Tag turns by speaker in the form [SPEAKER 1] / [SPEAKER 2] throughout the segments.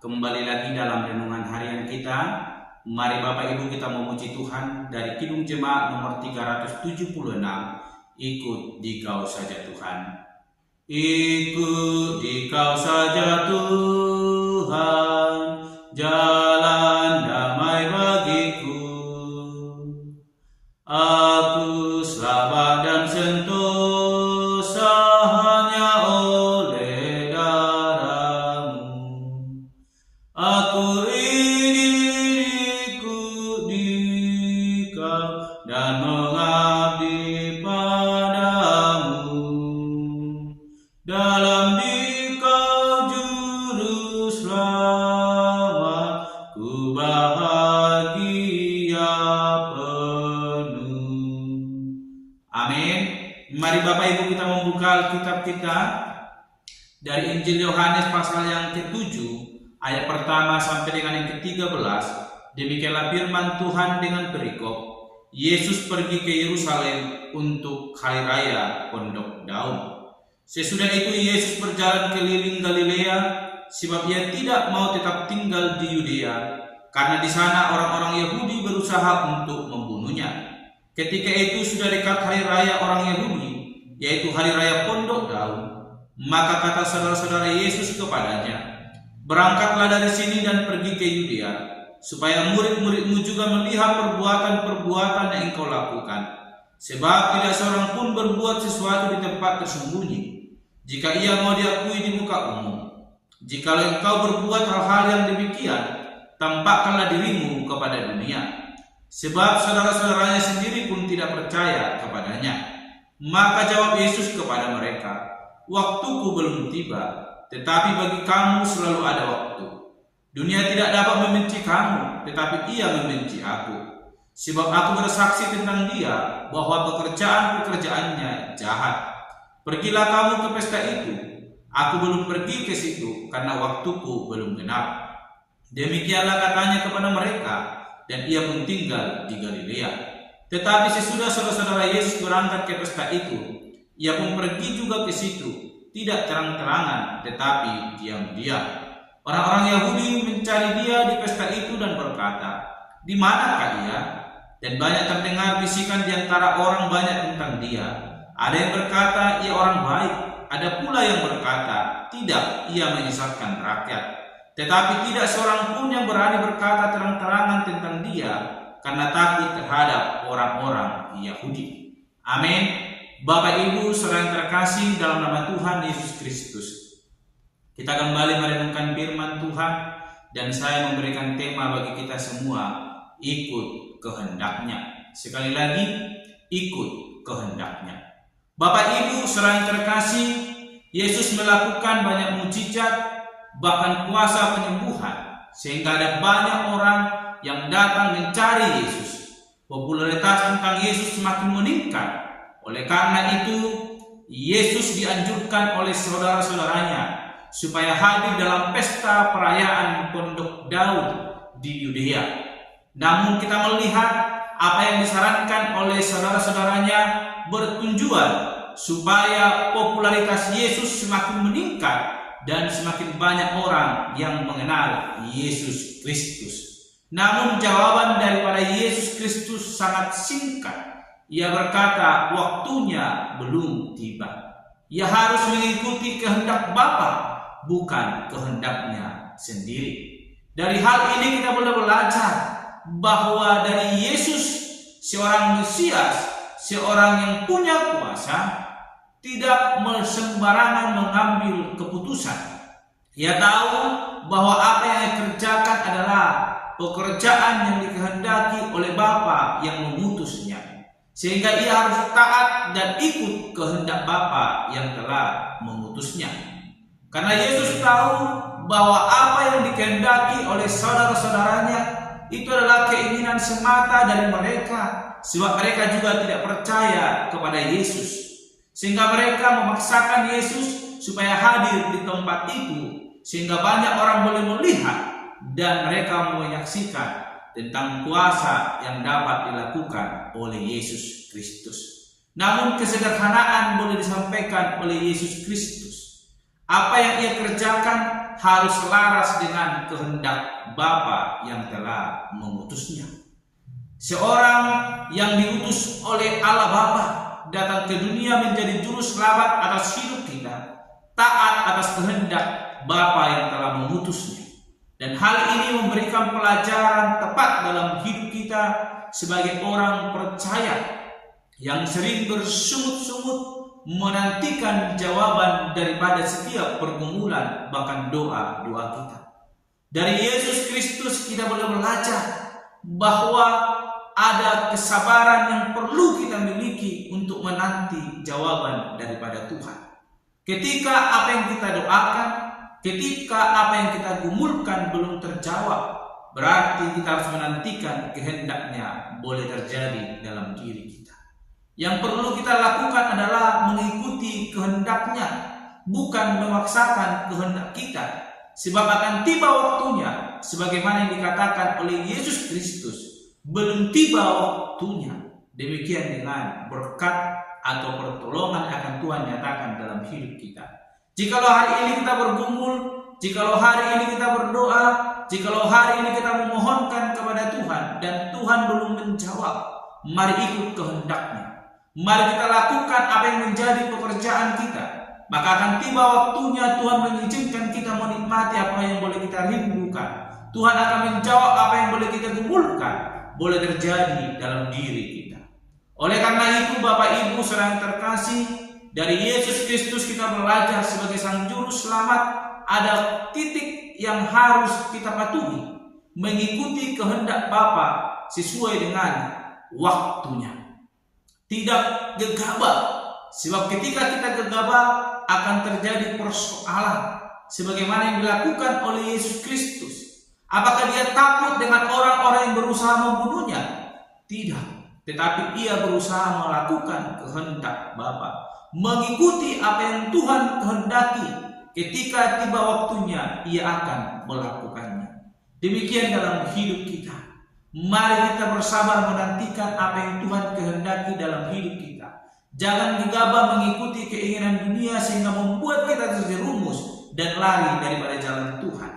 [SPEAKER 1] Kembali lagi dalam renungan harian kita. Mari Bapak Ibu kita memuji Tuhan dari Kidung Jemaat nomor 376. Ikut Dikau saja Tuhan. Ikut Dikau saja Tuhan, jalan damai bagiku. Aku selamat dan sentosa hanya oleh darah-Mu. Aku ingin ikut Dikau dan mengabdi padamu. Dalam Dikau juru selamat, ku bahagia penuh. Amin. Mari Bapak Ibu kita membuka Alkitab kita dari Injil Yohanes pasal yang ke-7 ayat pertama sampai dengan yang ke-13. Demikianlah firman Tuhan dengan perikop. Yesus pergi ke Yerusalem untuk hari raya Pondok Daun. Sesudah itu Yesus berjalan keliling Galilea, sebab ia tidak mau tetap tinggal di Yudea, karena di sana orang-orang Yahudi berusaha untuk membunuhnya. Ketika itu sudah dekat hari raya orang Yahudi, yaitu hari raya Pondok Daun. Maka kata saudara-saudara Yesus kepadanya, "Berangkatlah dari sini dan pergi ke Yudea, supaya murid-muridmu juga melihat perbuatan-perbuatan yang engkau lakukan. Sebab tidak seorang pun berbuat sesuatu di tempat tersembunyi, jika ia mau diakui di muka umum. Jikalau engkau berbuat hal-hal yang demikian, tampakkanlah dirimu kepada dunia." Sebab saudara-saudaranya sendiri pun tidak percaya kepadanya. Maka jawab Yesus kepada mereka, "Waktuku belum tiba, tetapi bagi kamu selalu ada waktu. Dunia tidak dapat membenci kamu, tetapi ia membenci aku. Sebab aku bersaksi tentang dia bahwa pekerjaan-pekerjaannya jahat. Pergilah kamu ke pesta itu. Aku belum pergi ke situ, karena waktuku belum genap." Demikianlah katanya kepada mereka, dan ia pun tinggal di Galilea. Tetapi sesudah saudara-saudara Yesus berangkat ke pesta itu, ia pun pergi juga ke situ, tidak terang-terangan, tetapi diam-diam. Orang-orang Yahudi mencari dia di pesta itu dan berkata, "Di manakah ia?" Dan banyak terdengar bisikan di antara orang banyak tentang dia. Ada yang berkata, "Ia orang baik." Ada pula yang berkata, "Tidak, ia menyesatkan rakyat." Tetapi tidak seorang pun yang berani berkata terang-terangan tentang dia, karena takut terhadap orang-orang Yahudi. Amin. Bapak Ibu saudara yang terkasih dalam nama Tuhan Yesus Kristus, kita kembali merenungkan firman Tuhan, dan saya memberikan tema bagi kita semua, ikut kehendaknya. Sekali lagi, ikut kehendaknya. Bapak Ibu saudara yang terkasih, Yesus melakukan banyak mukjizat, bahkan kuasa penyembuhan, sehingga ada banyak orang yang datang mencari Yesus. Popularitas tentang Yesus semakin meningkat. Oleh karena itu, Yesus dianjurkan oleh saudara-saudaranya supaya hadir dalam pesta perayaan Pondok Daun di Yudea. Namun kita melihat apa yang disarankan oleh saudara-saudaranya bertujuan supaya popularitas Yesus semakin meningkat dan semakin banyak orang yang mengenal Yesus Kristus. Namun jawaban daripada Yesus Kristus sangat singkat. Ia berkata, waktunya belum tiba. Ia harus mengikuti kehendak Bapa, bukan kehendaknya sendiri. Dari hal ini kita boleh belajar bahwa dari Yesus, seorang Mesias, seorang yang punya kuasa, tidak sembarangan mengambil keputusan. Ia tahu bahwa apa yang ia kerjakan adalah pekerjaan yang dikehendaki oleh Bapa yang mengutusnya, sehingga ia harus taat dan ikut kehendak Bapa yang telah mengutusnya. Karena Yesus tahu bahwa apa yang dikehendaki oleh saudara-saudaranya itu adalah keinginan semata dari mereka, sebab mereka juga tidak percaya kepada Yesus. Sehingga mereka memaksakan Yesus supaya hadir di tempat itu, sehingga banyak orang boleh melihat dan mereka menyaksikan tentang kuasa yang dapat dilakukan oleh Yesus Kristus. Namun kesederhanaan boleh disampaikan oleh Yesus Kristus. Apa yang ia kerjakan harus selaras dengan kehendak Bapa yang telah mengutusnya. Seorang yang diutus oleh Allah Bapa datang ke dunia menjadi juru selamat atas hidup kita, taat atas kehendak Bapa yang telah mengutusnya. Dan hal ini memberikan pelajaran tepat dalam hidup kita sebagai orang percaya yang sering bersungut-sungut menantikan jawaban daripada setiap pergumulan, bahkan doa-doa kita. Dari Yesus Kristus kita boleh belajar bahwa ada kesabaran yang perlu kita miliki untuk menanti jawaban daripada Tuhan. Ketika apa yang kita doakan, ketika apa yang kita gumulkan belum terjawab, berarti kita harus menantikan kehendaknya boleh terjadi dalam diri kita. Yang perlu kita lakukan adalah mengikuti kehendaknya, bukan memaksakan kehendak kita. Sebab akan tiba waktunya, sebagaimana yang dikatakan oleh Yesus Kristus, belum tiba waktunya. Demikian dengan berkat atau pertolongan akan Tuhan nyatakan dalam hidup kita. Jikalau hari ini kita bergumul, jikalau hari ini kita berdoa, jikalau hari ini kita memohonkan kepada Tuhan dan Tuhan belum menjawab, mari ikut kehendaknya. Mari kita lakukan apa yang menjadi pekerjaan kita. Maka akan tiba waktunya Tuhan mengizinkan kita menikmati apa yang boleh kita rindukan. Tuhan akan menjawab apa yang boleh kita gumulkan, boleh terjadi dalam diri kita. Oleh karena itu Bapak Ibu saudara yang terkasih, dari Yesus Kristus kita belajar sebagai Sang Juru Selamat ada titik yang harus kita patuhi, mengikuti kehendak Bapa sesuai dengan waktunya. Tidak gegabah, sebab ketika kita gegabah akan terjadi persoalan sebagaimana yang dilakukan oleh Yesus Kristus. Apakah dia takut dengan orang-orang yang berusaha membunuhnya? Tidak, tetapi ia berusaha melakukan kehendak Bapa, mengikuti apa yang Tuhan kehendaki. Ketika tiba waktunya, ia akan melakukannya. Demikian dalam hidup kita. Mari kita bersabar menantikan apa yang Tuhan kehendaki dalam hidup kita. Jangan gegabah mengikuti keinginan dunia sehingga membuat kita terjerumus dan lari daripada jalan Tuhan.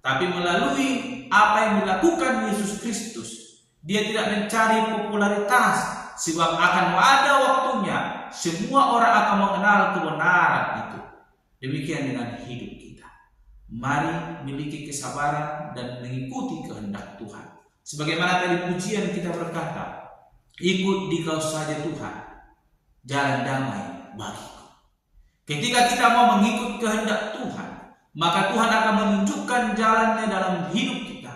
[SPEAKER 1] Tapi melalui apa yang dilakukan Yesus Kristus, dia tidak mencari popularitas, sebab akan ada waktunya semua orang akan mengenal kebenaran itu. Demikian dengan hidup kita. Mari miliki kesabaran dan mengikuti kehendak Tuhan. Sebagaimana tadi pujian kita berkata, ikut dikau saja Tuhan, jalan damai bagiku. Ketika kita mau mengikut kehendak Tuhan, maka Tuhan akan menunjukkan jalannya dalam hidup kita.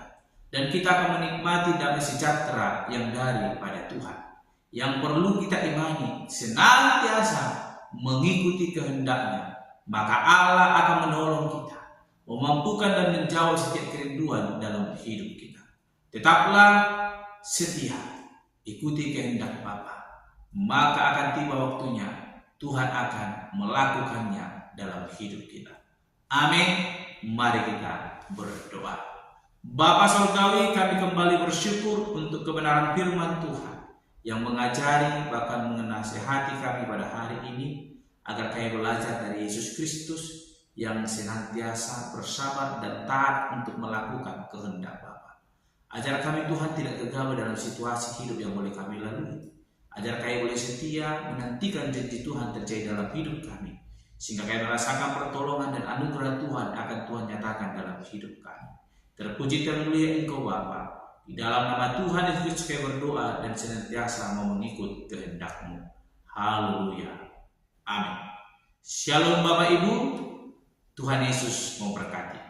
[SPEAKER 1] Dan kita akan menikmati damai sejahtera yang daripada Tuhan. Yang perlu kita imani, senantiasa mengikuti kehendaknya, maka Allah akan menolong kita, memampukan dan menjawab setiap kerinduan dalam hidup kita. Tetaplah setia, ikuti kehendak Bapa, maka akan tiba waktunya Tuhan akan melakukannya dalam hidup kita. Amin. Mari kita berdoa. Bapa Surgawi, kami kembali bersyukur untuk kebenaran firman Tuhan yang mengajari bahkan menasihati kami pada hari ini, agar kami belajar dari Yesus Kristus yang senantiasa bersabar dan taat untuk melakukan kehendak Bapa. Ajar kami Tuhan tidak gegabah dalam situasi hidup yang boleh kami lalui. Ajar kami boleh setia menantikan janji Tuhan terjadi dalam hidup kami, sehingga kami merasakan pertolongan dan anugerah Tuhan akan Tuhan nyatakan dalam hidup kami. Terpuji termulia Engkau Bapa. Di dalam nama Tuhan Yesus kami berdoa dan senantiasa mau mengikut kehendak-Mu. Haleluya. Amin. Shalom Bapak Ibu. Tuhan Yesus memberkati.